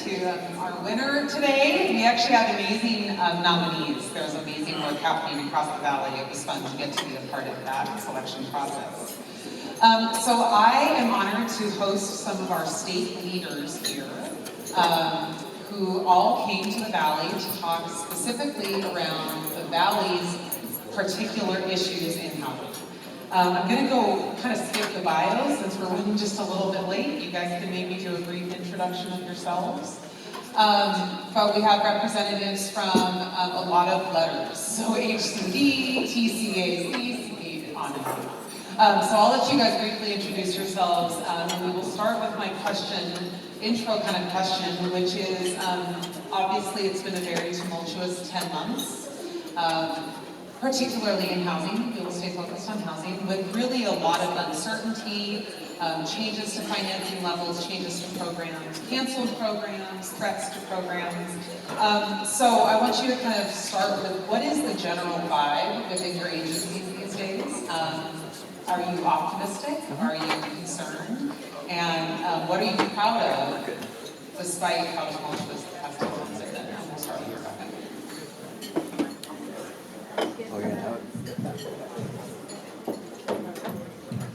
to our winner today. We actually had amazing nominees. There was amazing work happening across the valley. It was fun to get to be a part of that selection process. So I am honored to host some of our state leaders here who all came to the valley to talk specifically around the valley's particular issues in housing. I'm going to go kind of skip the bios since we're running just a little bit late. You guys can maybe do a brief introduction of yourselves. But we have representatives from a lot of letters. So HCD, TCA, CCA, on and on. So I'll let you guys briefly introduce yourselves. And we will start with my intro kind of question, which is, obviously it's been a very tumultuous 10 months. Particularly in housing, we will stay focused on housing, with really a lot of uncertainty, changes to financing levels, changes to programs, canceled programs, threats to programs. So I want you to kind of start with what is the general vibe within your agencies these days? Are you optimistic? Are you concerned? And what are you proud of, despite how tumultuous the past 10 months have been? And we'll start with Rebecca. Oh, you're gonna have it?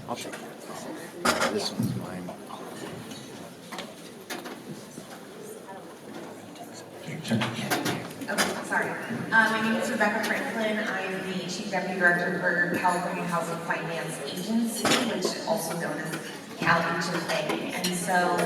I'll take it. This one's mine. Okay, sorry. My name is Rebecca Franklin. I am the Chief Deputy Director for California Housing Finance Agency, which is also known as CalHFA. And so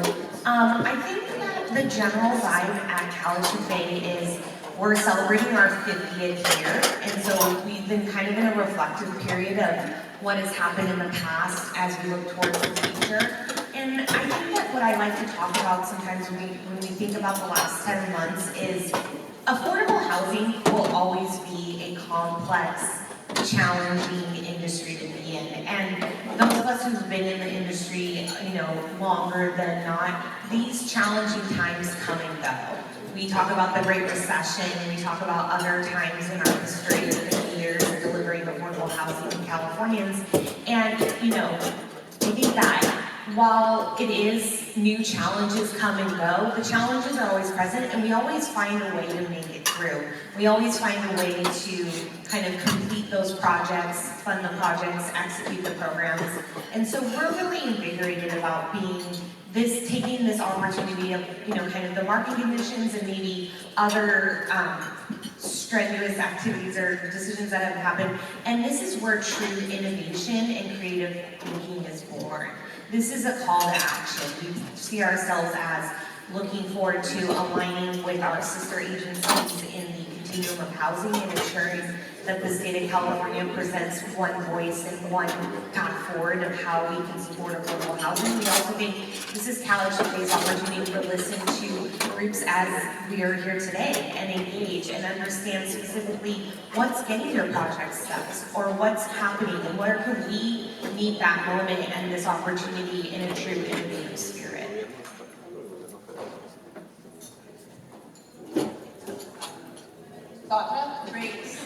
I think that the general vibe at CalHFA is we're celebrating our 50th year, and so we've been kind of in a reflective period of what has happened in the past as we look towards the future. And I think that what I like to talk about sometimes when we think about the last 10 months is affordable housing will always be a complex, challenging industry to be in. And those of us who've been in the industry, longer than not, these challenging times come and go. We talk about the Great Recession, and we talk about other times in our history of 50 years of delivering affordable housing to Californians. And, I think that while it is new challenges come and go, the challenges are always present, and we always find a way to make it through. We always find a way to kind of complete those projects, fund the projects, execute the programs. And so we're really invigorated about taking this opportunity of, kind of the market conditions and maybe other strenuous activities or decisions that have happened. And this is where true innovation and creative thinking is born. This is a call to action. We see ourselves as looking forward to aligning with our sister agencies in the continuum of housing and ensuring that the state of California presents one voice and one path forward of how we can support affordable housing. We also think this is CalHFA's opportunity to listen to groups as we are here today and engage and understand specifically what's getting their project steps or what's happening and where can we meet that moment and this opportunity in a true innovative spirit. Great.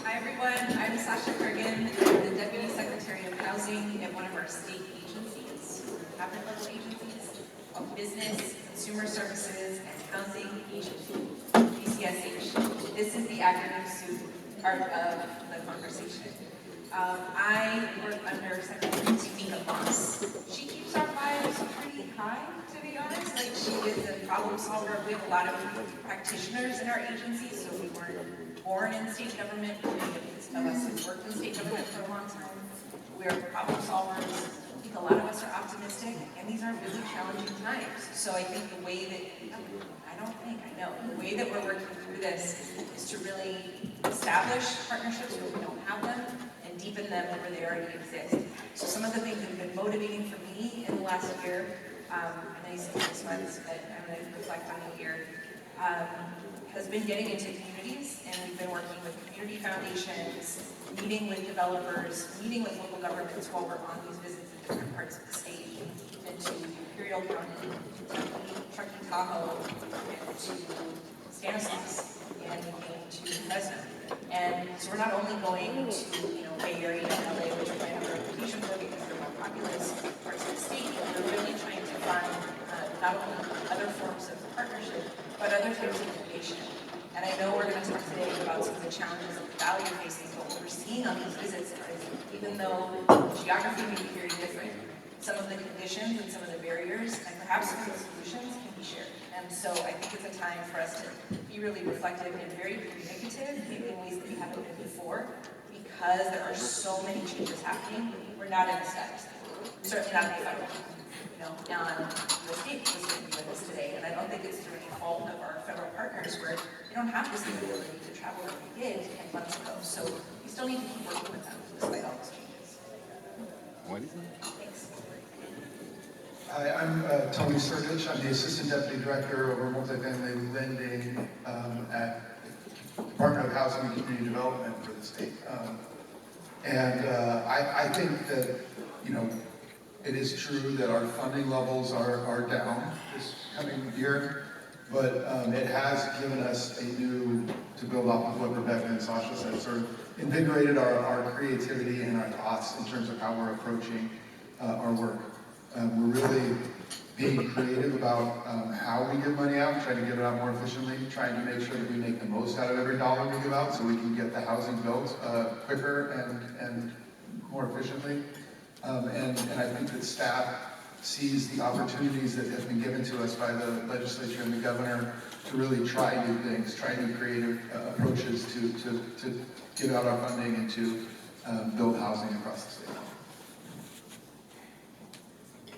Hi everyone, I'm Sasha Kurgan. I'm the Deputy Secretary of Housing at one of our state agencies, cabinet level agencies, of Business, Consumer Services, and Housing Agency, BCSH. This is the acronym soup part of the conversation. I work under Secretary Tika Moss. She keeps our vibes pretty high, to be honest. Like, she is a problem solver. We have a lot of practitioners in our agency, so we weren't born in state government. Many of us have worked in state government for a long time. We are problem solvers. I think a lot of us are optimistic, and these are really challenging times. So I think the way that we're working through this is to really establish partnerships where we don't have them and deepen them where they already exist. So some of the things that have been motivating for me in the last year, I know you said 6 months, but I'm going to reflect on a year, has been getting into communities, and we've been working with community foundations, meeting with developers, meeting with local governments while we're on these visits in different parts of the state, into Imperial County, Truckee, Tahoe, and to Stanislaus, and to Fresno. And so we're not only going to, Bay Area and LA, which we're going to have a reputation for because they're more populous parts of the state, but we're really trying to find not only other forms of partnership, but other types of innovation. And I know we're going to talk today about some of the challenges that the Valley are facing, but what we're seeing on these visits is even though geography may be very different, some of the conditions and some of the barriers and perhaps some of the solutions can be shared. And so I think it's a time for us to be really reflective and very communicative, maybe in ways that we haven't been before, because there are so many changes happening. We're not in a status quo. Certainly not in the federal level. You know, the state was going to be with us today, and I don't think it's through any fault of our federal partners where they don't have this ability to travel like we did 10 months ago. So we still need to keep working with them despite all those changes. What is it? Thanks. Hi, I'm Tony Sergich. I'm the Assistant Deputy Director over multifamily lending at Department of Housing and Community Development for the state. I think that, you know, it is true that our funding levels are down this coming year, but it has given us a new, to build off of what Rebecca and Sasha said, sort of invigorated our creativity and our thoughts in terms of how we're approaching our work. We're really being creative about how we give money out, trying to give it out more efficiently, trying to make sure that we make the most out of every dollar we give out so we can get the housing built quicker and more efficiently. And I think that staff sees the opportunities that have been given to us by the legislature and the governor to really try new things, try new creative approaches to give out our funding and to build housing across the state.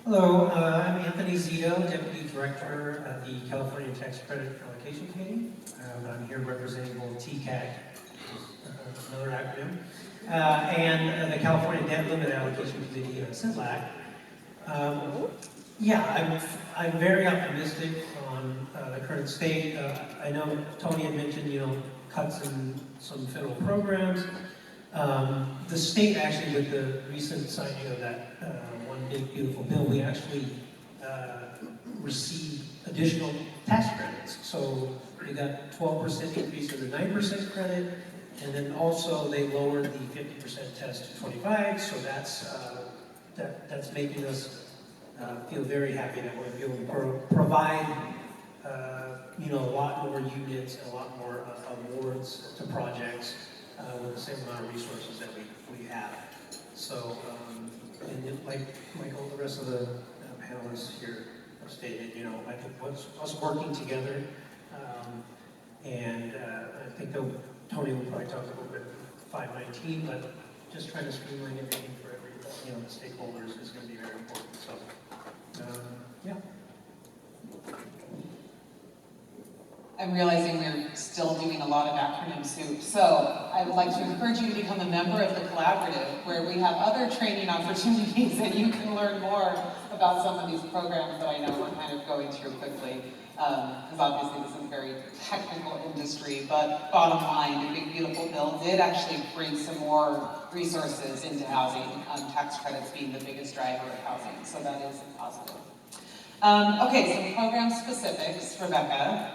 Hello, I'm Anthony Zito, Deputy Director of the California Tax Credit Allocation Committee. I'm here representing both TCAC, another acronym, and the California Debt Limit Allocation Committee, CITLAC. Yeah, I'm very optimistic on the current state. I know Tony had mentioned, you know, cuts in some federal programs. The state actually, with the recent signing of that one big beautiful bill, we actually received additional tax credits. So we got 12% increase in the 9% credit, and then also they lowered the 50% test to 25. So that's making us feel very happy that we're able to provide you know, a lot more units and a lot more awards to projects with the same amount of resources that we have. So, and like all the rest of the panelists here have stated, you know, I think us working together, and I think Tony will probably talk a little bit about 519, but just trying to streamline everything for every, you know, the stakeholders is going to be very important. So, yeah. I'm realizing we're still doing a lot of acronym soup, so I would like to encourage you to become a member of the collaborative, where we have other training opportunities and you can learn more about some of these programs that I know we're kind of going through quickly, because obviously this is a very technical industry, but bottom line, the Big Beautiful Bill did actually bring some more resources into housing, tax credits being the biggest driver of housing, so that is positive. Okay, some program specifics, Rebecca.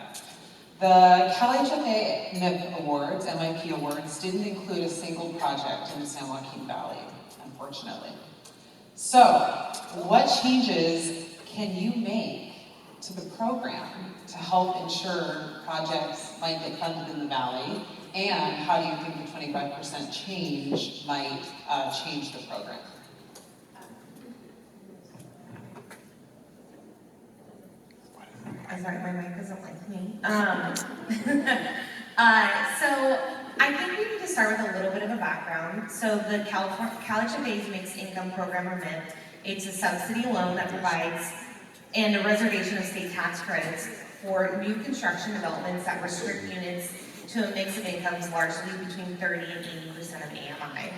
The CalHFA MIP Awards, MIP Awards, didn't include a single project in the San Joaquin Valley, unfortunately. So, what changes can you make to the program to help ensure projects might get funded in the Valley? And how do you think the 25% change might change the program? I'm sorry, my mic doesn't like me. So I think we need to start with a little bit of a background. So the CalHFA's Mixed Income Program, or MIP, it's a subsidy loan that provides and a reservation of state tax credits for new construction developments that restrict units to a mix of incomes largely between 30 and 80% of AMI.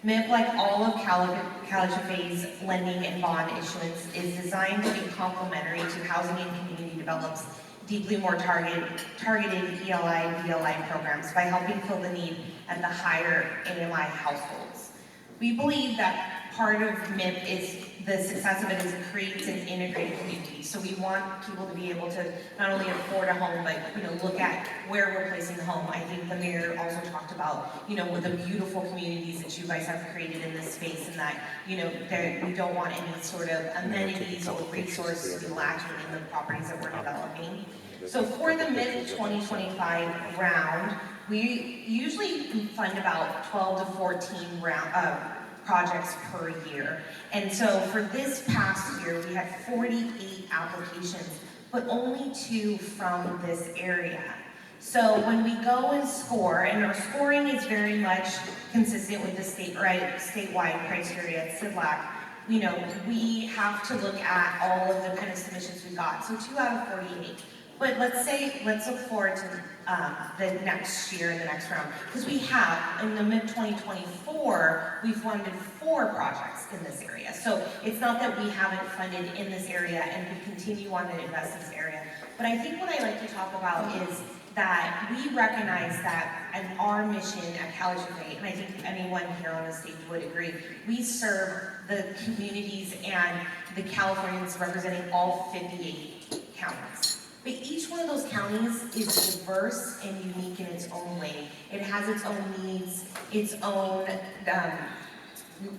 MIP, like all of CalHFA's lending and bond issuance, is designed to be complementary to housing and community development's deeply more targeted ELI, VLI programs by helping fill the need at the higher AMI households. We believe that part of MIP is the success of it is it creates an integrated community. So we want people to be able to not only afford a home, but look at where we're placing the home. I think the mayor also talked about with the beautiful communities that you guys have created in this space, and that that we don't want any sort of amenities or resources to be lacking in the properties that we're developing. So for the mid-2025 round, we usually fund about 12 to 14 projects per year. And so for this past year, we had 48 applications, but only 2 from this area. So when we go and score, and our scoring is very much consistent with the statewide criteria at CIDLAC, you know, we have to look at all of the kind of submissions we got. So 2 out of 48. But let's look forward to the next year and the next round. Because we have, in the mid-2024, we funded 4 projects in this area. So it's not that we haven't funded in this area and we continue on to invest in this area. But I think what I like to talk about is that we recognize that in our mission at College of Faith, and I think anyone here on the stage would agree, we serve the communities and the Californians representing all 58 counties. But each one of those counties is diverse and unique in its own way. It has its own needs, its own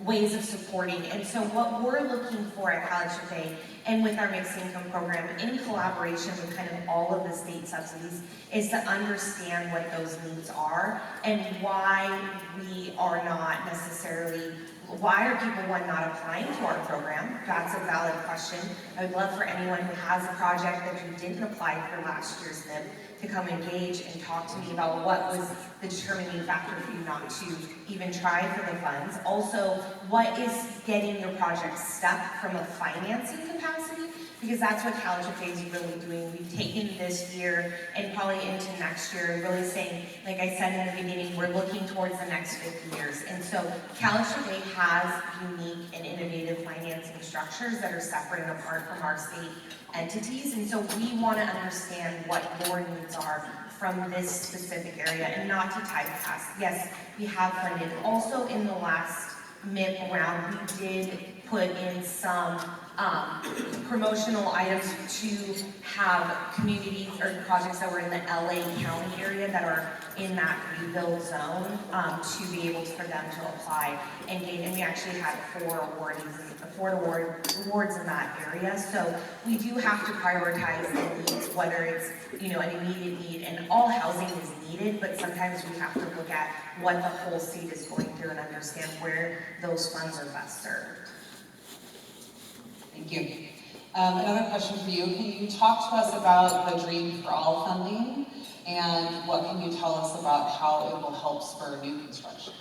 ways of supporting. And so what we're looking for at College of Faith and with our mixed income program in collaboration with kind of all of the state subsidies is to understand what those needs are and why we are not necessarily, why are people, one, not applying to our program? That's a valid question. I would love for anyone who has a project that you didn't apply for last year's MIP to come engage and talk to me about what was the determining factor for you not to even try for the funds. Also, what is getting your project stuck from a financing capacity? Because that's what College of Faith is really doing. We've taken this year and probably into next year and really saying, like I said in the beginning, we're looking towards the next 50 years. And so College of Faith has unique and innovative financing structures that are separate and apart from our state entities. And so we want to understand what your needs are from this specific area and not to typecast. Yes, we have funded. Also in the last MIP round, we did put in some promotional items to have communities or projects that were in the LA County area that are in that rebuild zone to be able for them to apply and gain. And we actually had 4 awards in that area. So we do have to prioritize the needs, whether it's, you know, an immediate need, and all housing is needed, but sometimes we have to look at what the whole state is going through and understand where those funds are best served. Thank you. Another question for you. Can you talk to us about the Dream for All funding, and what can you tell us about how it will help spur new construction?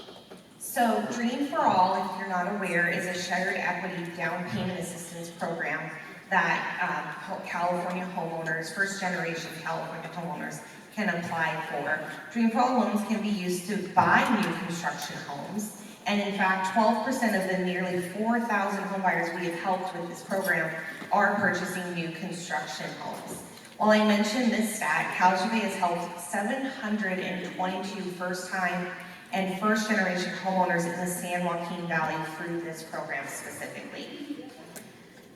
So Dream for All, if you're not aware, is a shared equity down payment assistance program that California homeowners, first generation California homeowners, can apply for. Dream for All loans can be used to buy new construction homes. And in fact, 12% of the nearly 4,000 homebuyers we have helped with this program are purchasing new construction homes. While I mentioned this stat, College of Faith has helped 722 first-time and first-generation homeowners in the San Joaquin Valley through this program specifically.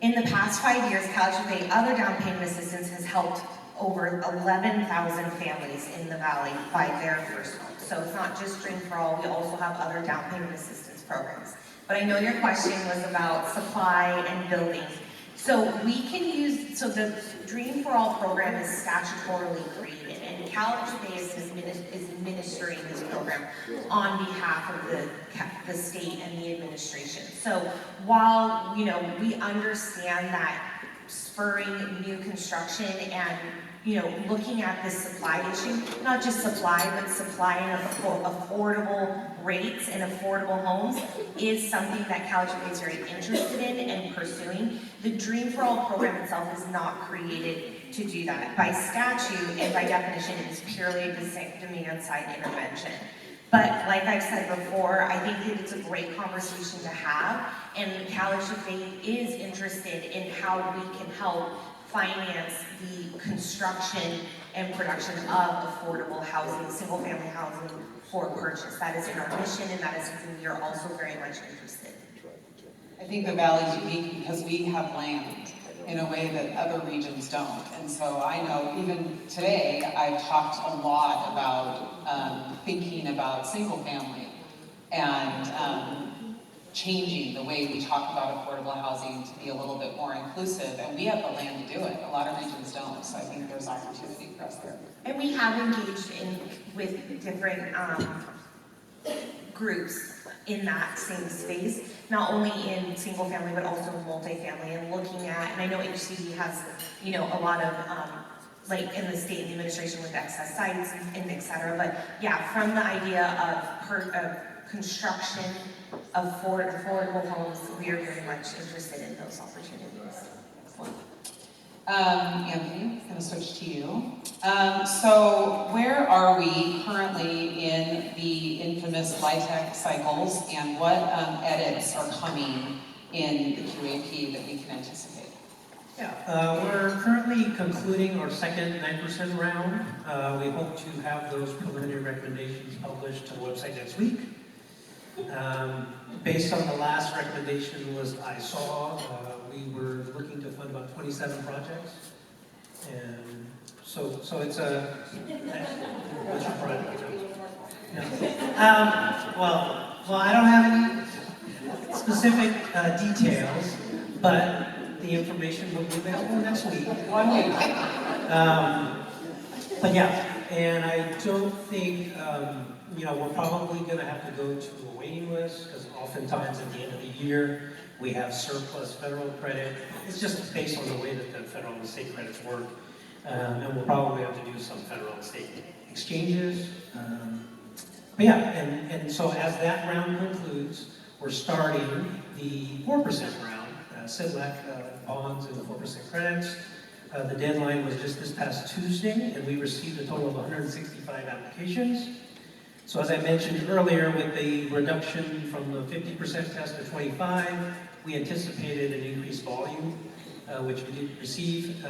In the past 5 years, College of Faith other down payment assistance has helped over 11,000 families in the valley buy their first home. So it's not just Dream for All, we also have other down payment assistance programs. But I know your question was about supply and buildings. So we can use, so the Dream for All program is statutorily created, and College of Faith is administering this program on behalf of the state and the administration. So while, you know, we understand that spurring new construction and, you know, looking at this supply issue, not just supply, but supply and affordable rates and affordable homes is something that College of Faith is very interested in and pursuing. The Dream for All program itself is not created to do that. By statute and by definition, it is purely a demand side intervention. But like I've said before, I think that it's a great conversation to have, and College of Faith is interested in how we can help finance the construction and production of affordable housing, single-family housing for purchase. That is in our mission, and that is something we are also very much interested in. I think the valley is unique because we have land in a way that other regions don't. And so I know even today, I've talked a lot about thinking about single family and changing the way we talk about affordable housing to be a little bit more inclusive, and we have the land to do it. A lot of regions don't, so I think there's opportunity for us there. And we have engaged with different groups in that same space, not only in single family, but also in multifamily, and looking at, and I know HCD has, you know, a lot of, like in the state and the administration with excess sites and et cetera, but yeah, from the idea of construction of affordable homes, we are very much interested in those opportunities. Excellent. Anthony, I'm going to switch to you. So where are we currently in the infamous LIHTC cycles, and what edits are coming in the QAP that we can anticipate? Yeah, we're currently concluding our second 9% round. We hope to have those preliminary recommendations published to the website next week. Based on the last recommendation list I saw, we were looking to fund about 27 projects. And so it's a, what's your project? Yeah. Well, I don't have any specific details, but the information will be available next week. 1 week. But yeah, and I don't think, you know, we're probably going to have to go to a waiting list, because oftentimes at the end of the year, we have surplus federal credit. It's just based on the way that the federal and state credits work. And we'll probably have to do some federal and state exchanges. But yeah, and so as that round concludes, we're starting the 4% round. SIDLAC bonds and the 4% credits. The deadline was just this past Tuesday, and we received a total of 165 applications. So as I mentioned earlier, with the reduction from the 50% test to 25, we anticipated an increased volume, which we did receive.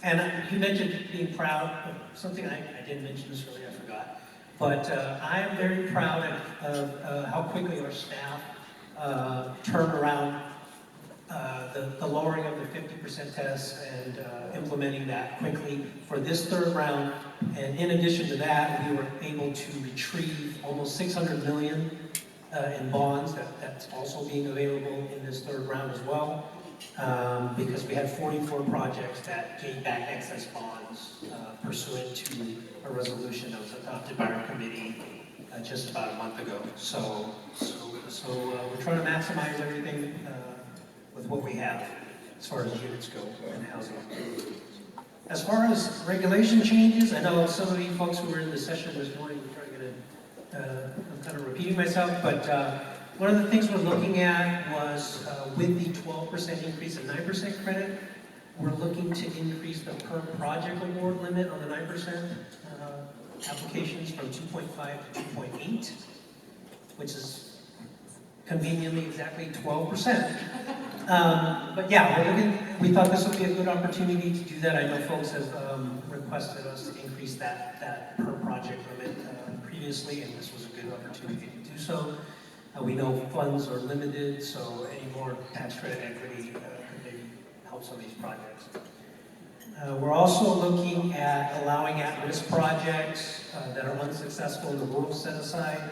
And you mentioned being proud of something I didn't mention this earlier, I forgot. But I am very proud of how quickly our staff turned around the lowering of the 50% tests and implementing that quickly for this third round. And in addition to that, we were able to retrieve almost $600 million in bonds. That's also being available in this third round as well, because we had 44 projects that gave back excess bonds pursuant to a resolution that was adopted by our committee just about a month ago. So we're trying to maximize everything with what we have as far as units go in housing. As far as regulation changes, I know some of you folks who were in the session this morning were probably I'm kind of repeating myself, but one of the things we're looking at was with the 12% increase in 9% credit, we're looking to increase the per project award limit on the 9% applications from 2.5 to 2.8, which is conveniently exactly 12%. But yeah, we thought this would be a good opportunity to do that. I know folks have requested us to increase that per project limit previously, and this was a good opportunity to do so. We know funds are limited, so any more tax credit equity could maybe help some of these projects. We're also looking at allowing at-risk projects that are unsuccessful in the rural set-aside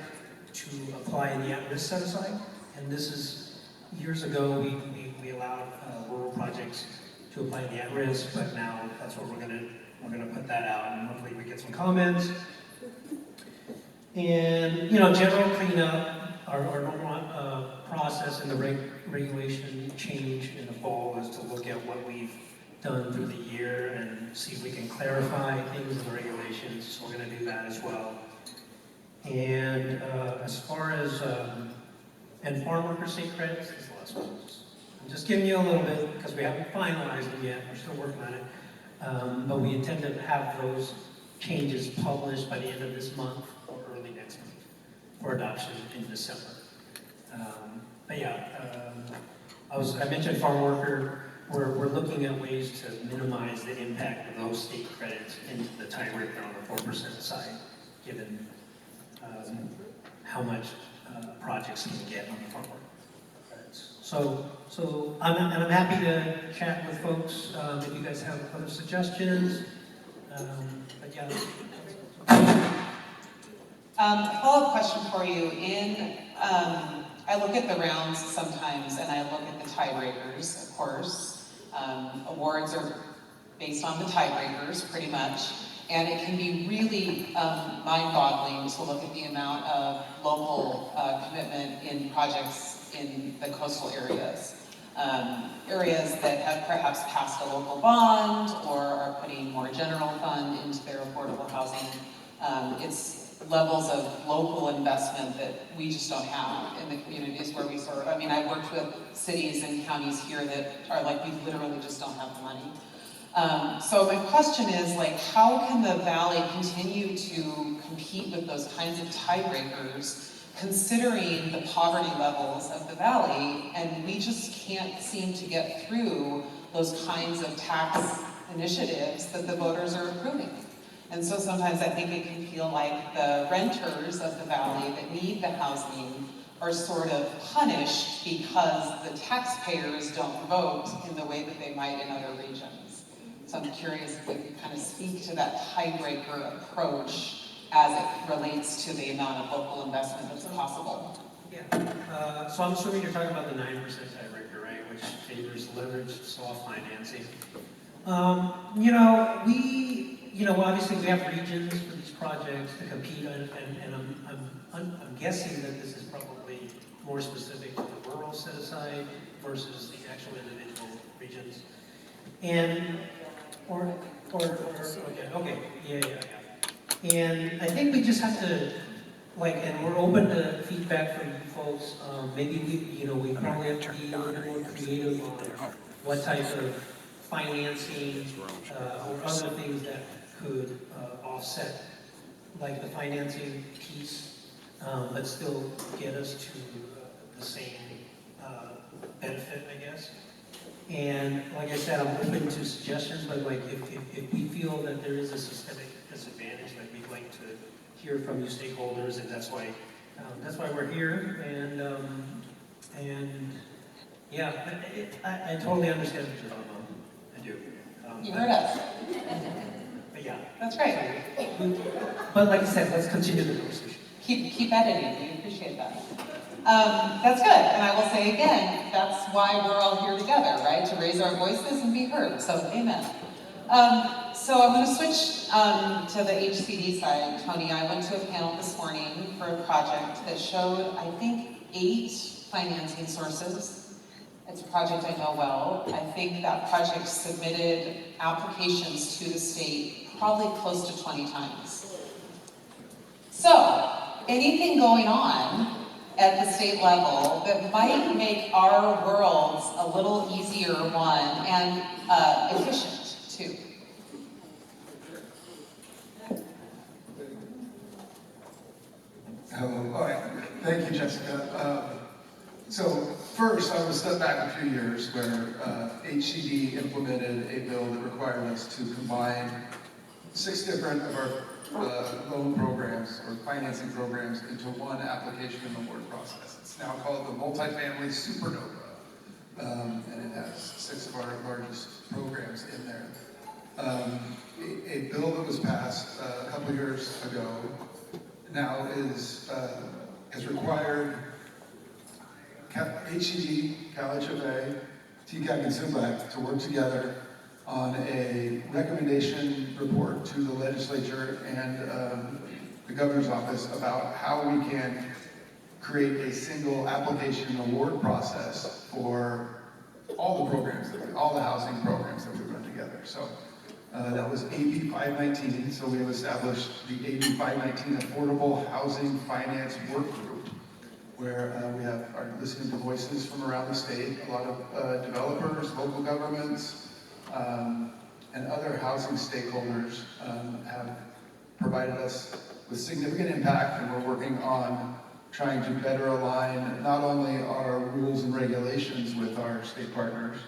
to apply in the at-risk set-aside. And this is, years ago, we allowed rural projects to apply in the at-risk, but now that's what we're gonna put that out, and hopefully we get some comments. And, you know, general cleanup, our normal process in the regulation change in the fall is to look at what we've done through the year and see if we can clarify things in the regulations. So we're going to do that as well. And as far as and farm worker state credits, this is the last one. I'm just giving you a little bit because we haven't finalized them yet. We're still working on it. But we intend to have those changes published by the end of this month or early next month for adoption in December. But yeah, I mentioned farm worker. We're looking at ways to minimize the impact of those state credits into the tiebreaker on the 4% side, given how much projects can get on the farm worker credits. So I'm happy to chat with folks if you guys have other suggestions. But yeah. A follow-up question for you. I look at the rounds sometimes and I look at the tiebreakers, of course. Awards are based on the tiebreakers pretty much. And it can be really mind-boggling to look at the amount of local commitment in projects in the coastal areas. Areas that have perhaps passed a local bond or are putting more general fund into their affordable housing. It's levels of local investment that we just don't have in the communities where we serve. I mean, I've worked with cities and counties here that are like, we literally just don't have the money. So my question is, like, how can the Valley continue to compete with those kinds of tiebreakers, considering the poverty levels of the Valley, and we just can't seem to get through those kinds of tax initiatives that the voters are approving? And so sometimes I think it can feel like the renters of the Valley that need the housing are sort of punished because the taxpayers don't vote in the way that they might in other regions. So I'm curious if we could kind of speak to that tiebreaker approach as it relates to the amount of local investment that's possible. Yeah, so I'm assuming you're talking about the 9% tiebreaker, right, which favors leveraged soft financing. Obviously we have regions for these projects to compete on, and I'm guessing that this is probably more specific to the rural set aside versus the actual individual regions. And, okay, yeah. And I think we just have to, and we're open to feedback from you folks. Maybe we probably have to be a little more creative on what type of financing or other things that could offset, like the financing piece, but still get us to the same benefit, I guess. And like I said, I'm open to suggestions, but if we feel that there is a systemic disadvantage, we'd like to hear from you stakeholders, and that's why we're here. And yeah, I totally understand what you're talking about. I do. You heard us. Yeah. That's right. But like I said, let's continue the conversation. Keep editing. We appreciate that. That's good. And I will say again, that's why we're all here together, right? To raise our voices and be heard. So amen. So I'm going to switch to the HCD side. Tony, I went to a panel this morning for a project that showed, I think, 8 financing sources. It's a project I know well. I think that project submitted applications to the state probably close to 20 times. So, anything going on at the state level that might make our worlds a little easier, one, and efficient, too. Hello. All right. Thank you, Jessica. So first, I will step back a few years where HCD implemented a bill that required us to combine 6 different of our loan programs or financing programs into one application and award process. It's now called the Multifamily Supernova, and it has 6 of our largest programs in there. A bill that was passed a couple years ago now has required HCD, CalHFA, TCAC, and SIMBAC to work together on a recommendation report to the legislature and the governor's office about how we can create a single application award process for all the programs, all the housing programs that we run together. So that was AB 519. So we have established the AB 519 Affordable Housing Finance Work Group, where we are listening to voices from around the state, a lot of developers, local governments, and other housing stakeholders have provided us with significant impact, and we're working on trying to better align not only our rules and regulations with our state partners,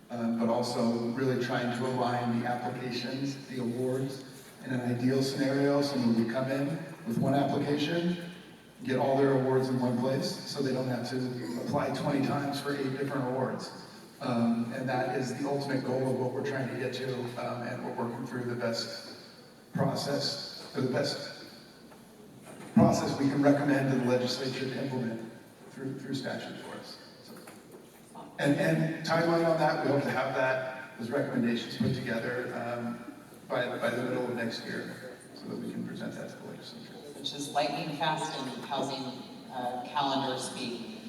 but also really trying to align the applications, the awards. In an ideal scenario, someone would come in with one application, get all their awards in one place, so they don't have to apply 20 times for 8 different awards. And that is the ultimate goal of what we're trying to get to, and we're working through the best process, or the best process we can recommend to the legislature to implement. through statute for us. So, and timeline on that, we hope to have those recommendations put together by the middle of next year, so that we can present that to the legislature. Which is lightning fast in housing calendar speak.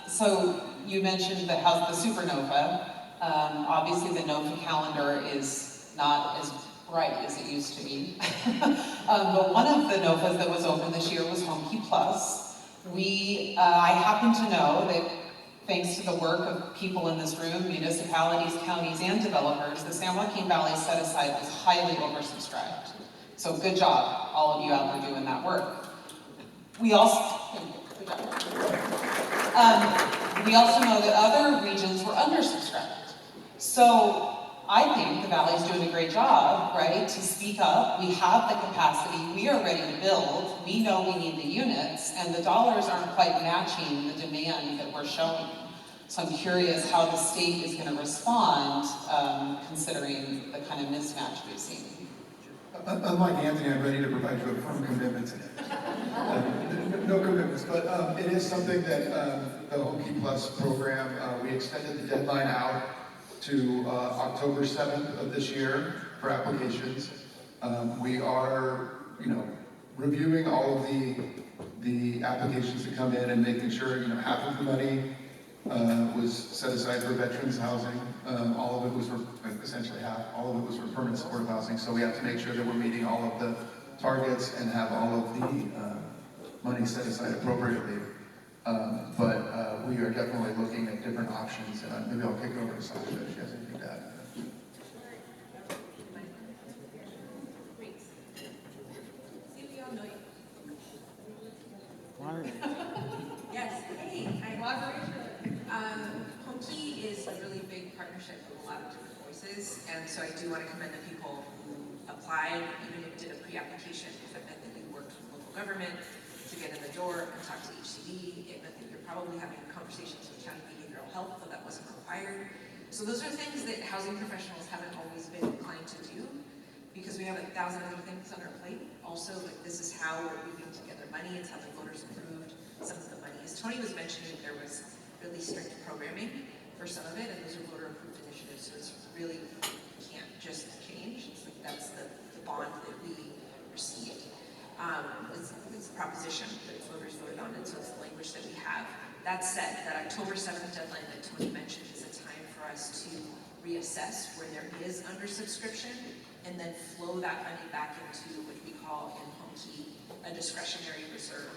So you mentioned the supernova. Obviously the NOFA calendar is not as bright as it used to be. But one of the NOFAs that was open this year was HomeKey Plus. I happen to know that thanks to the work of people in this room, municipalities, counties, and developers, the San Joaquin Valley set-aside was highly oversubscribed. So good job, all of you out there doing that work. We also know that other regions were undersubscribed. So I think the Valley's doing a great job, right, to speak up. We have the capacity, we are ready to build, we know we need the units, and the dollars aren't quite matching the demand that we're showing. So I'm curious how the state is going to respond, considering the kind of mismatch we've seen. Unlike Anthony, I'm ready to provide you a firm commitment. No commitments, but it is something that the HomeKey Plus program, we extended the deadline out to October 7th of this year for applications. We are, reviewing all of the applications that come in and making sure, half of the money was set aside for veterans housing. All of it was essentially half. All of it was for permanent supportive housing. So we have to make sure that we're meeting all of the targets and have all of the money set aside appropriately. But we are definitely looking at different options. Maybe I'll kick it over to Sasha if she has anything to add. Yes, hey, HomeKey is a really big partnership with a lot of different voices, and so I do want to commend the people who applied, even if did a pre-application, because it meant that you worked with local government to get in the door and talk to HCD. It meant that you're probably having conversations with county behavioral health, but that wasn't required. So those are things that housing professionals haven't always been inclined to do, because we have 1,000 other things on our plate. Also, this is how we're weaving together money. It's how the voters approved some of the money. As Tony was mentioning, there was really strict programming for some of it, and those are voter-approved initiatives, so it's really, you can't just change. It's like that's the bond that we received. It's a proposition that voters voted on, and so it's the language that we have. That said, that October 7th deadline that Tony mentioned is a time for us to reassess where there is undersubscription, and then flow that money back into what we call in HomeKey a discretionary reserve.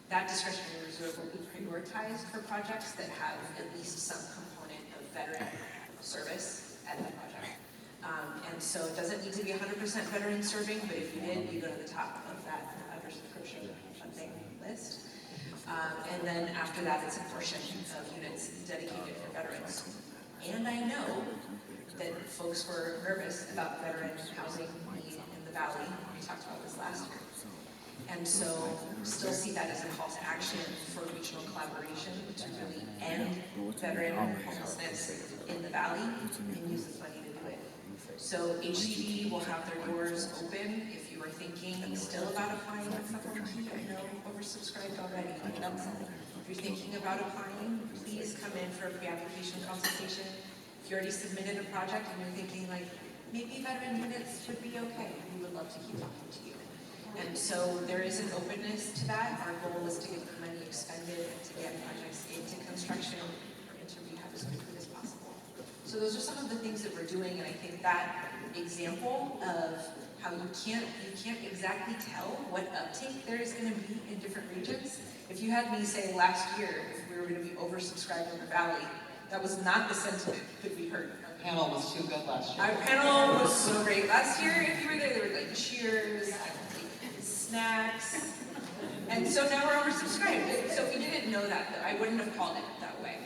That discretionary reserve will be prioritized for projects that have at least some component of veteran service at the project. And so it doesn't need to be 100% veteran serving, but if you did, you go to the top of that undersubscription funding list. And then after that, it's a portion of units dedicated for veterans. And I know that folks were nervous about veteran housing need in the Valley. We talked about this last year. And so still see that as a call to action for regional collaboration to really end veteran homelessness in the Valley and use this money to do it. So HCD will have their doors open if you are thinking still about applying for HomeKey. I know oversubscribed already. If you're thinking about applying, please come in for a pre-application consultation. If you already submitted a project and you're thinking like, maybe veteran units would be okay, we would love to keep talking to you. And so there is an openness to that. Our goal is to get the money expended and to get projects into construction or into rehab as quickly as possible. So those are some of the things that we're doing, and I think that example of how you can't exactly tell what uptake there is going to be in different regions. If you had me say last year, if we were going to be oversubscribed in the Valley, that was not the sentiment that we heard. Our panel was too good last year. Our panel was so great last year. If you were there were like cheers, snacks, and so now we're oversubscribed. So if you didn't know that, though, I wouldn't have called it that way.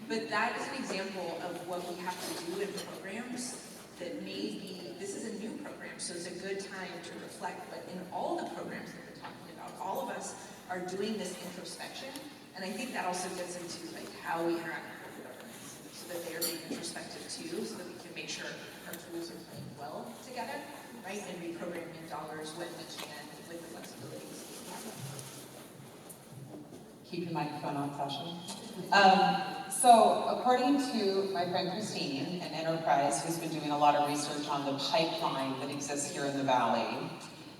But that is an example of what we have to do in programs that maybe, this is a new program, so it's a good time to reflect, but in all the programs that we're talking about, all of us are doing this introspection, and I think that also gets into like how we interact with the governments, so that they are being introspective too, so that we can make sure our tools are playing well together, right, and reprogramming dollars when we can with the flexibilities we have. Keep your microphone on, Sasha. So according to my friend Christine, an enterprise who's been doing a lot of research on the pipeline that exists here in the Valley,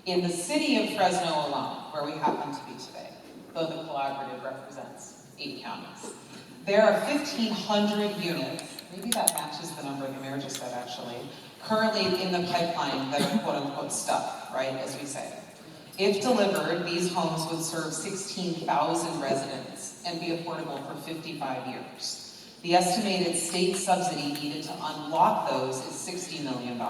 in the city of Fresno alone, where we happen to be today, though the collaborative represents 8 counties, there are 1,500 units, maybe that matches the number the mayor just said actually, currently in the pipeline that are quote unquote stuck, right, as we say. If delivered, these homes would serve 16,000 residents and be affordable for 55 years. The estimated state subsidy needed to unlock those is $60 million.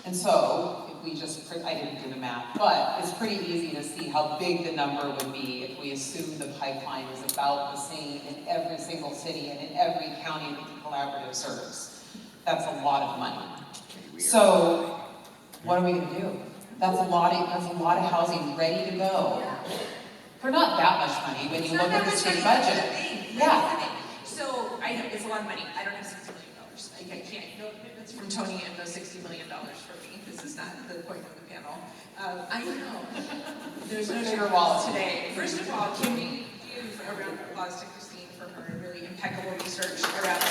And so, if we just, I didn't do the math, but it's pretty easy to see how big the number would be if we assume the pipeline is about the same in every single city and in every county that the collaborative serves. That's a lot of money. So, what are we gonna do? That's a lot of housing ready to go. For not that much money when you look at the state budget. Yeah. So, I know, it's a lot of money. I don't have $60 million. Like, I can't, no commitments from Tony and no $60 million for me. This is not the point of the panel. I know. There's no bigger wallet today. First of all, can we give a round of applause to Christine for her really impeccable research around the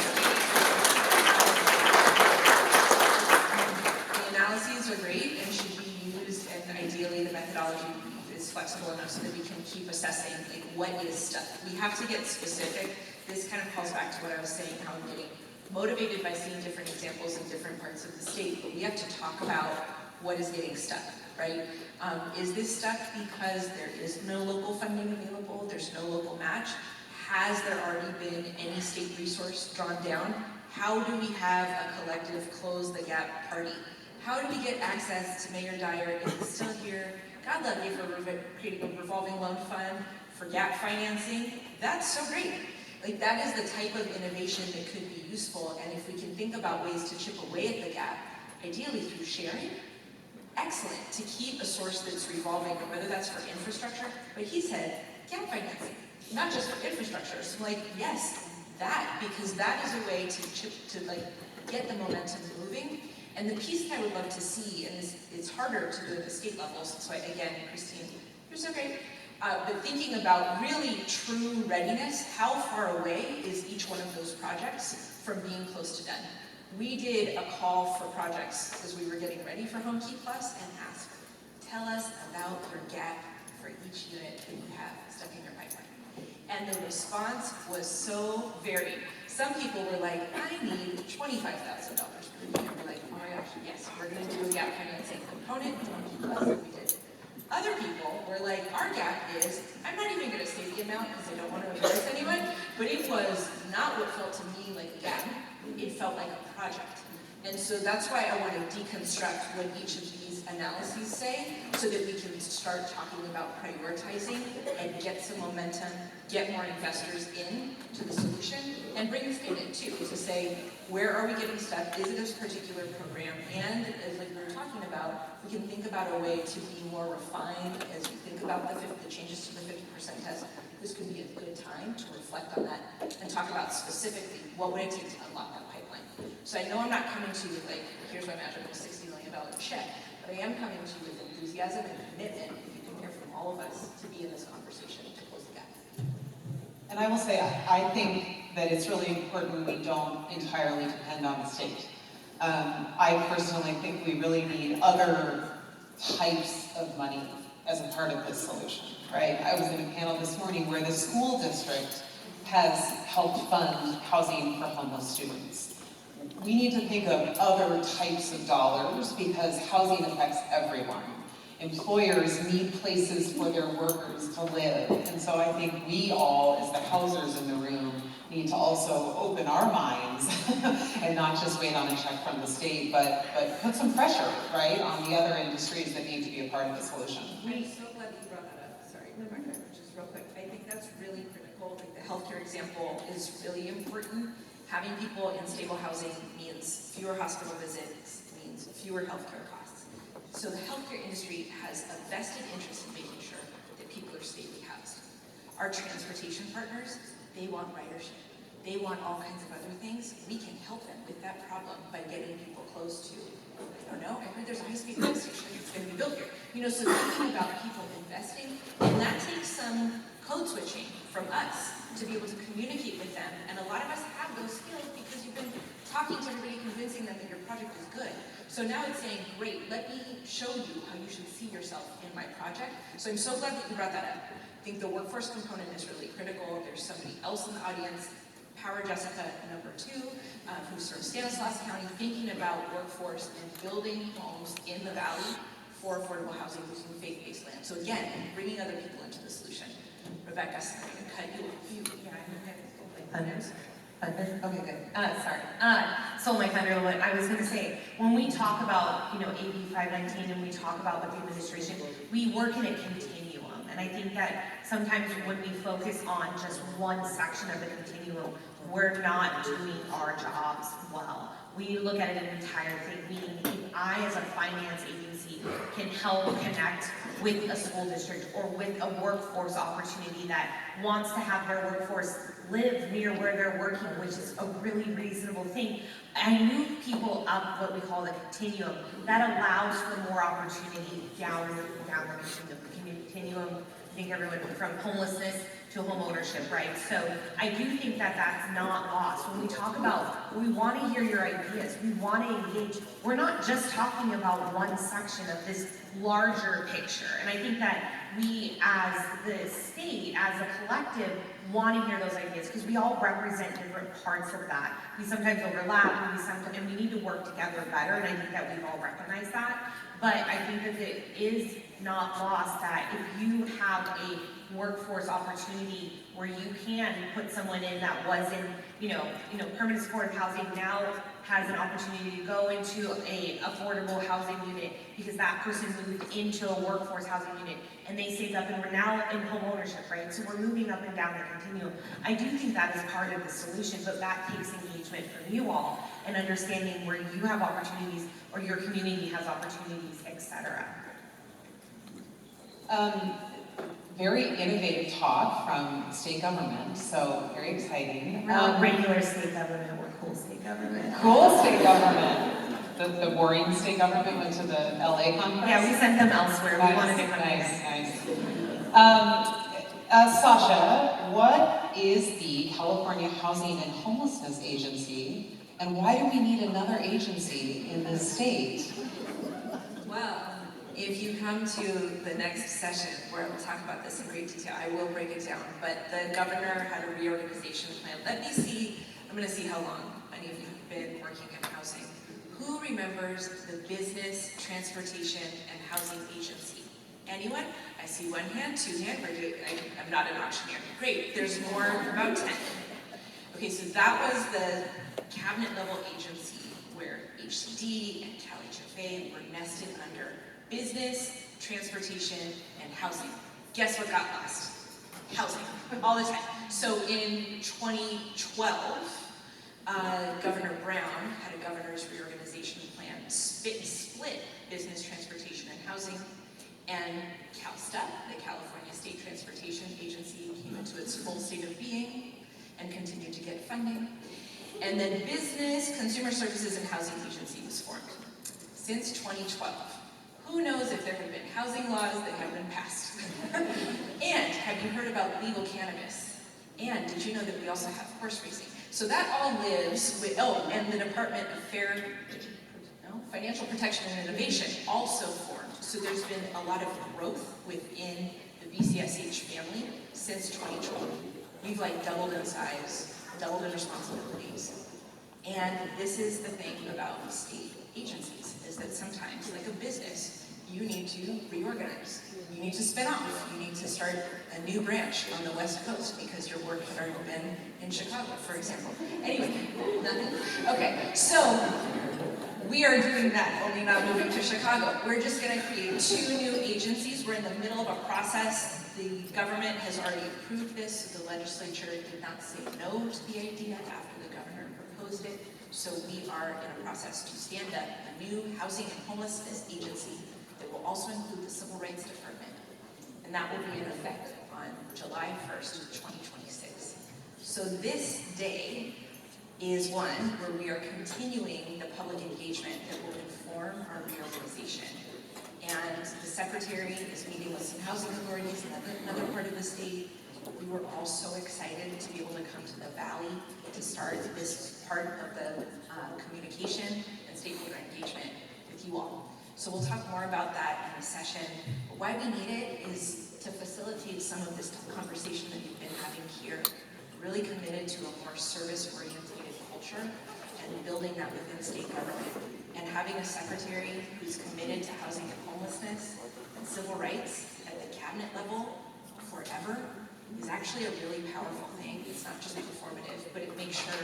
analyses are great and should be used, and ideally the methodology is flexible enough so that we can keep assessing like what is stuff. We have to get specific. This kind of calls back to what I was saying, how I'm getting motivated by seeing different examples in different parts of the state, but we have to talk about what is getting stuck, right? Is this stuck because there is no local funding available, there's no local match? Has there already been any state resource drawn down? How do we have a collective close the gap party? How do we get access to Mayor Dyer? Is it still here? God love you for creating a revolving loan fund for gap financing. That's so great. Like, that is the type of innovation that could be useful, and if we can think about ways to chip away at the gap, ideally through sharing, excellent, to keep a source that's revolving, whether that's for infrastructure, but he said gap financing, not just for infrastructure. So like, yes, that, because that is a way to like get the momentum moving. And the piece that I would love to see, and it's harder to do at the state levels, so again, Christine, you're so great. But thinking about really true readiness, how far away is each one of those projects from being close to done? We did a call for projects as we were getting ready for Home Key Plus and asked, tell us about your gap for each unit that you have stuck in your pipeline. And the response was so varied. Some people were like, I need $25,000 per unit. We're like, oh my gosh, yes, we're gonna do a gap financing component in Home Key Plus, and we did. Other people were like, our gap is, I'm not even going to say the amount because I don't want to embarrass anyone, but it was not what felt to me like a gap. It felt like a project. And so that's why I want to deconstruct what each of these analyses say so that we can start talking about prioritizing and get some momentum, get more investors in to the solution, and bring the state in too to say, where are we getting stuck? Is it a particular program? And as like we were talking about, we can think about a way to be more refined as we think about the changes to the 50% test. This could be a good time to reflect on that and talk about specifically what would it take to unlock that pipeline. So I know I'm not coming to you with like, here's my magical $60 million check, but I am coming to you with enthusiasm and commitment, if you can hear from all of us, to be in this conversation to close the gap. And I will say, I think that it's really important we don't entirely depend on the state. I personally think we really need other types of money as a part of this solution, right? I was in a panel this morning where the school district has helped fund housing for homeless students. We need to think of other types of dollars because housing affects everyone. Employers need places for their workers to live. And so I think we all, as the housers in the room, need to also open our minds and not just wait on a check from the state, but put some pressure, right, on the other industries that need to be a part of the solution. I'm so glad that you brought that up. Sorry, Rebecca, just real quick. I think that's really critical. Like the healthcare example is really important. Having people in stable housing means fewer hospital visits, means fewer healthcare costs. So the healthcare industry has a vested interest in making sure that people are safely housed. Our transportation partners, they want ridership. They want all kinds of other things. We can help them with that problem by getting people close to, I don't know, I heard there's a high-speed rail station that's going to be built here. So thinking about people investing, and that takes some code switching from us to be able to communicate with them. And a lot of us have those skills because you've been talking to everybody, convincing them that your project is good. So now it's saying, great, let me show you how you should see yourself in my project. So I'm so glad that you brought that up. I think the workforce component is really critical. There's somebody else in the audience, Power Jessica, number 2, who serves Stanislaus County, thinking about workforce and building homes in the valley for affordable housing using faith-based land. So again, bringing other people into the solution. Rebecca, sorry, I'm gonna cut you off. Okay, good. Sorry. So my thunder, what I was going to say, when we talk about, AB 519 and we talk about what the administration, we work in a continuum. And I think that sometimes when we focus on just one section of the continuum, we're not doing our jobs well. We look at it an entire thing, meaning if I as a finance agency can help connect with a school district or with a workforce opportunity that wants to have their workforce live near where they're working, which is a really reasonable thing. I move people up what we call the continuum. That allows for more opportunity down the continuum. I think everyone from homelessness to home ownership, right? So I do think that that's not lost. When we talk about, we want to hear your ideas, we want to engage. We're not just talking about one section of this larger picture. And I think that we as the state, as a collective, want to hear those ideas because we all represent different parts of that. We sometimes overlap, and we need to work together better, and I think that we've all recognized that. But I think that it is not lost that if you have a workforce opportunity where you can put someone in that was in, permanent supportive housing now has an opportunity to go into a affordable housing unit because that person moved into a workforce housing unit and they saved up and we're now in home ownership, right? So we're moving up and down the continuum. I do think that is part of the solution, but that takes engagement from you all and understanding where you have opportunities or your community has opportunities, etc. Very innovative talk from state government, so very exciting. We're not regular state government, we're cool state government. Cool state government. The boring state government went to the LA conference? Yeah, we sent them elsewhere. Nice, We wanted to come nice, here. nice. Sasha, what is the California Housing and Homelessness Agency, and why do we need another agency in this state? Well, if you come to the next session where I will talk about this in great detail, I will break it down. But the governor had a reorganization plan. Let me see, I'm going to see how long many of you have been working in housing. Who remembers the Business, Transportation, and Housing Agency? Anyone? I see one hand, 2 hands. I'm not an auctioneer. Great, there's more, about 10. Okay, so that was the cabinet level agency where HCD and Cal HFA were nested under business, transportation, and housing. Guess what got lost? Housing, all the time. So in 2012, Governor Brown had a governor's reorganization plan, split business, transportation, and housing, and CalSTA, the California State Transportation Agency, came into its full state of being and continued to get funding. And then Business, Consumer Services, and Housing Agency was formed since 2012. Who knows if there have been housing laws that have been passed? And have you heard about legal cannabis? And did you know that we also have horse racing? So that all lives with, and the Department of Financial Protection and Innovation also formed. So there's been a lot of growth within the BCSH family since 2012. We've doubled in size, doubled in responsibilities. And this is the thing about state agencies, is that sometimes, like a business, you need to reorganize. You need to spin off. You need to start a new branch on the West Coast because your work had already been in Chicago, for example. Anyway, nothing. Okay, so we are doing that, only not moving to Chicago. We're just going to create 2 new agencies. We're in the middle of a process. The government has already approved this, so the legislature did not say no to the idea after the governor proposed it. So we are in a process to stand up a new housing and homelessness agency that will also include the Civil Rights Department. And that will be in effect on July 1st, 2026. So this day is one where we are continuing the public engagement that will inform our reorganization. And the secretary is meeting with some housing authorities in another part of the state. We were all so excited to be able to come to the Valley to start this part of the communication and stakeholder engagement with you all. So we'll talk more about that in a session. But why we need it is to facilitate some of this conversation that we've been having here. Really committed to a more service-oriented culture and building that within state government. And having a secretary who's committed to housing and homelessness and civil rights at the cabinet level forever is actually a really powerful thing. It's not just performative, but it makes sure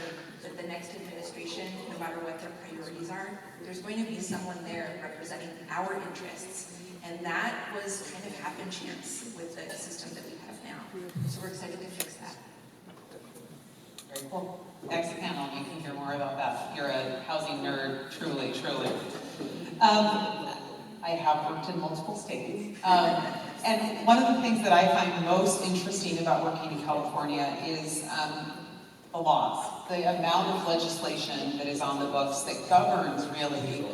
that the next administration, no matter what their priorities are, there's going to be someone there representing our interests. And that was kind of happen chance with the system that we have now. So we're excited to fix that. Very cool. Next panel, you can hear more about that. You're a housing nerd, truly, truly. I have worked in multiple states. And one of the things that I find most interesting about working in California is the laws. The amount of legislation that is on the books that governs really,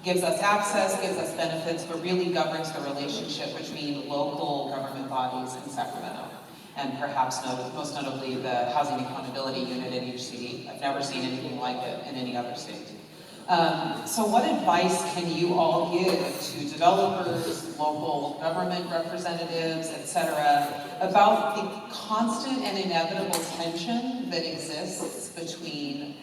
gives us access, gives us benefits, but really governs the relationship between local government bodies in Sacramento. And perhaps most notably the Housing Accountability Unit at each city. I've never seen anything like it in any other state. So what advice can you all give to developers, local government representatives, et cetera, about the constant and inevitable tension that exists between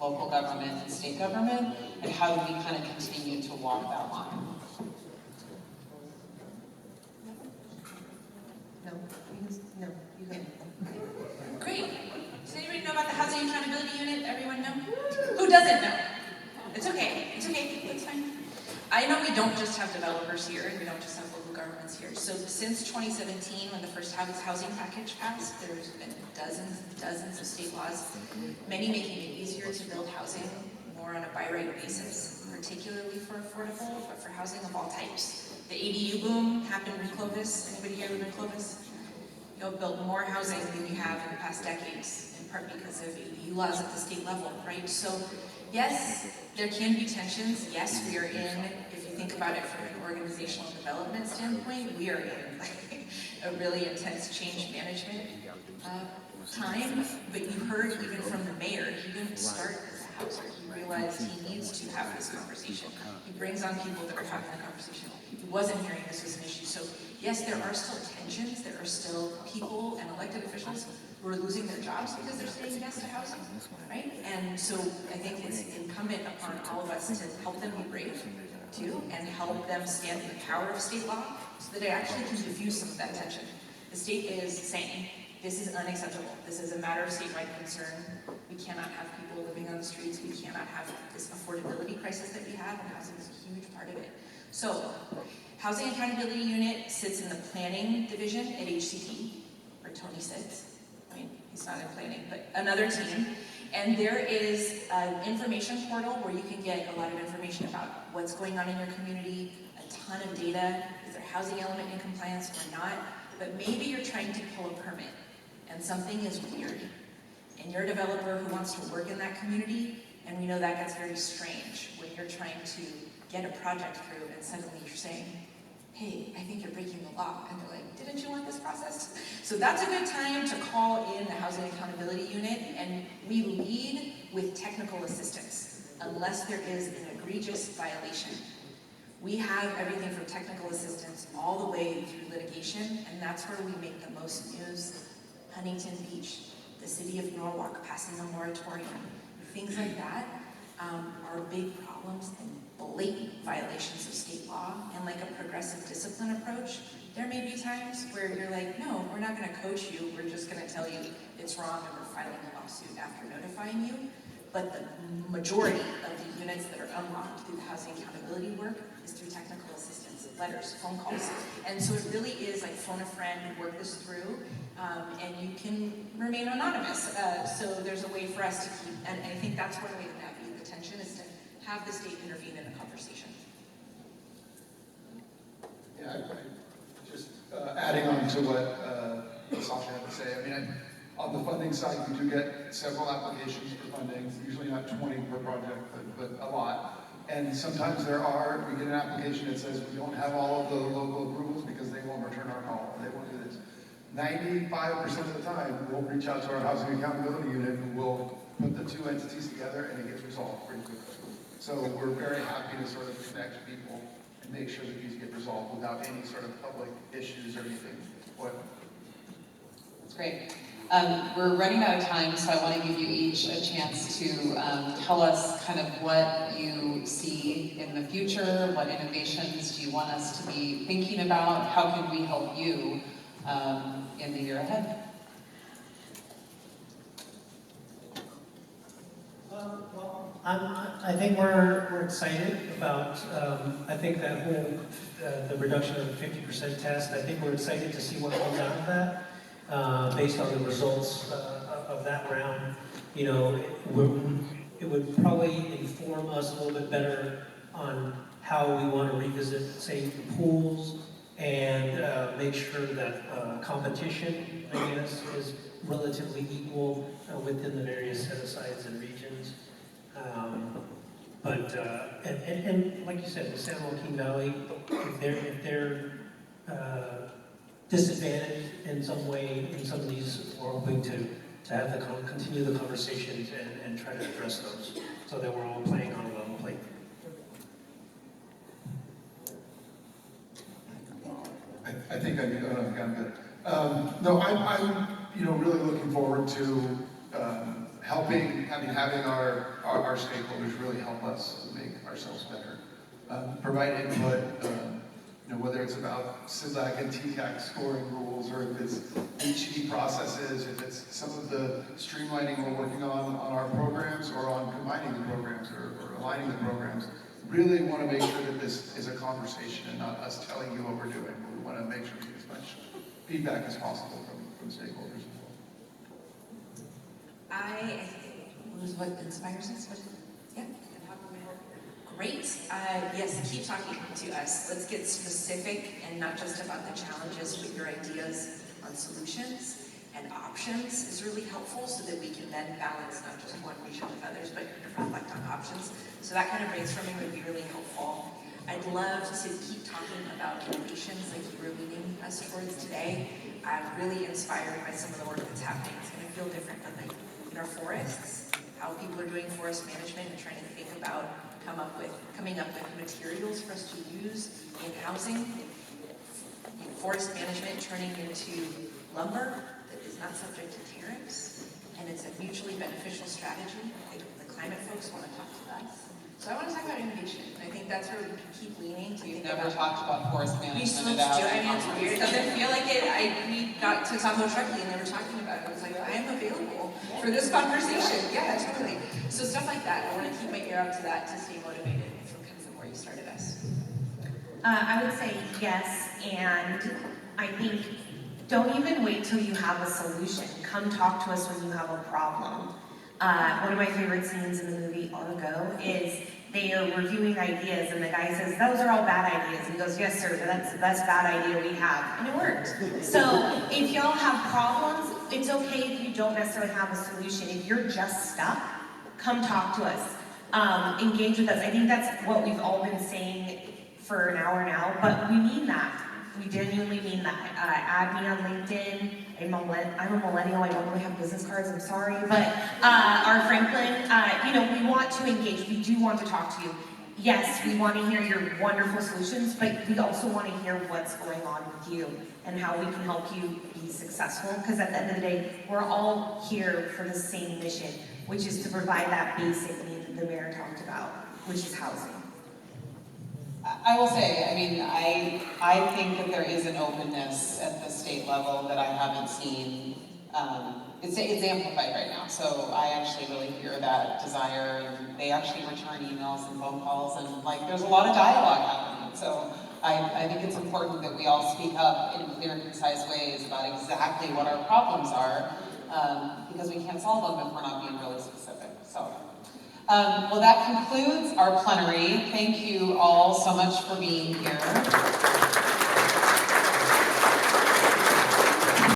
local government and state government, and how do we kind of continue to walk that line? No, you go. Great. Does anybody know about the Housing Accountability Unit? Everyone know? Who doesn't know? It's okay. It's okay. That's fine. I know we don't just have developers here, and we don't just have local governments here. So since 2017, when the first housing package passed, there's been dozens of state laws, many making it easier to build housing more on a by right basis, particularly for affordable, but for housing of all types. The ADU boom happened in Clovis. Anybody here live in Clovis? You built more housing than you have in the past decades, in part because of ADU laws at the state level, right? So yes, there can be tensions. Yes, we are in, if you think about it from an organizational development standpoint, we are in like a really intense change management time. But you heard even from the mayor, he didn't start as a houser. He realized he needs to have this conversation. He brings on people that are having the conversation. He wasn't hearing this was an issue. So yes, there are still tensions. There are still people and elected officials who are losing their jobs because they're saying yes to housing, right? And so I think it's incumbent upon all of us to help them be brave, too, and help them stand in the power of state law so that it actually can diffuse some of that tension. The state is saying, this is unacceptable. This is a matter of statewide concern. We cannot have people living on the streets. We cannot have this affordability crisis that we have, and housing is a huge part of it. So, Housing Accountability Unit sits in the planning division at HCT, where Tony sits. I mean, he's not in planning, but another team. And there is an information portal where you can get a lot of information about what's going on in your community, a ton of data, is there housing element in compliance or not, but maybe you're trying to pull a permit and something is weird. And you're a developer who wants to work in that community, and we know that gets very strange when you're trying to get a project through and suddenly you're saying, hey, I think you're breaking the law. And they're like, didn't you want this process? So that's a good time to call in the Housing Accountability Unit, and we lead with technical assistance, unless there is an egregious violation. We have everything from technical assistance all the way through litigation, and that's where we make the most news. Huntington Beach, the city of Norwalk passing a moratorium, things like that are big problems and blatant violations of state law, and like a progressive discipline approach. There may be times where you're like, no, we're not going to coach you, we're just going to tell you it's wrong and we're filing a lawsuit after notifying you. But the majority of the units that are unlocked through the housing accountability work is through technical assistance, letters, phone calls. And so it really is like phone a friend, work this through, and you can remain anonymous. So there's a way for us to keep, and I think that's one way to navigate the tension, is to have the state intervene in a conversation. Yeah, I just adding on to what Sasha had to say. I mean, on the funding side, we do get several applications for funding, usually not 20 per project, but a lot. And sometimes we get an application that says we don't have all of the local approvals because they won't return our call, or they won't do this. 95% of the time, we'll reach out to our housing accountability unit and we'll put the two entities together and it gets resolved pretty quickly. So we're very happy to sort of connect people and make sure that these get resolved without any sort of public issues or anything. That's great. We're running out of time, so I want to give you each a chance to tell us kind of what you see in the future, what innovations do you want us to be thinking about, how can we help you in the year ahead? Well, I think we're excited about, I think that whole, the reduction of the 50% test, I think we're excited to see what comes out of that, based on the results of that round. You know, it would probably inform us a little bit better on how we want to revisit, say, the pools, and make sure that competition, I guess, is relatively equal within the various set-asides and regions. And like you said, the San Joaquin Valley, if they're disadvantaged in some way in some of these, we're hoping to have continue the conversations and try to address those so that we're all playing on a level playing field. I think I'm good. No, I'm really looking forward to having our stakeholders really help us make ourselves better, provide input, whether it's about SIDLAC and TCAC scoring rules, or if it's HE processes, if it's some of the streamlining we're working on our programs, or on combining the programs or aligning the programs. Really want to make sure that this is a conversation and not us telling you what we're doing. We want to make sure we get as much feedback as possible from stakeholders as well. I think what inspires us. Yeah. Great. Yes, keep talking to us. Let's get specific and not just about the challenges, but your ideas on solutions and options is really helpful so that we can then balance not just one region with others, but reflect on options. So that kind of brainstorming would be really helpful. I'd love to keep talking about innovations like you were leading us towards today. I'm really inspired by some of the work that's happening. It's going to feel different than like in our forests, how people are doing forest management and trying to think about coming up with materials for us to use in housing. Forest management turning into lumber that is not subject to tariffs, and it's a mutually beneficial strategy. The climate folks want to talk to us. So I want to talk about innovation. I think that's where we can keep leaning to. We've never talked about forest management. We switched to, I mean, it's weird. It doesn't feel like it. We got to talk about Truckee and they were talking about it. I was like, I am available for this conversation. Yeah, totally. So stuff like that. I want to keep my ear out to that to stay motivated from kind of where you started us. I would say yes, and I think don't even wait till you have a solution. Come talk to us when you have a problem. One of my favorite scenes in the movie Argo is they are reviewing ideas and the guy says, those are all bad ideas. And he goes, yes sir, that's the best bad idea we have. And it worked. So if y'all have problems, it's okay if you don't necessarily have a solution. If you're just stuck, come talk to us. Engage with us. I think that's what we've all been saying for an hour now, but we mean that. We genuinely mean that. Add me on LinkedIn. I'm a millennial, I don't really have business cards, I'm sorry, but our Franklin, we want to engage, we do want to talk to you. Yes, we want to hear your wonderful solutions, but we also want to hear what's going on with you and how we can help you be successful, because at the end of the day, we're all here for the same mission, which is to provide that basic need that the mayor talked about, which is housing. I will say, I think that there is an openness at the state level that I haven't seen. It's amplified right now, so I actually really hear that desire, and they actually return emails and phone calls, and there's a lot of dialogue happening. So I think it's important that we all speak up in clear and concise ways about exactly what our problems are, because we can't solve them if we're not being really specific. So. Well, that concludes our plenary. Thank you all so much for being here.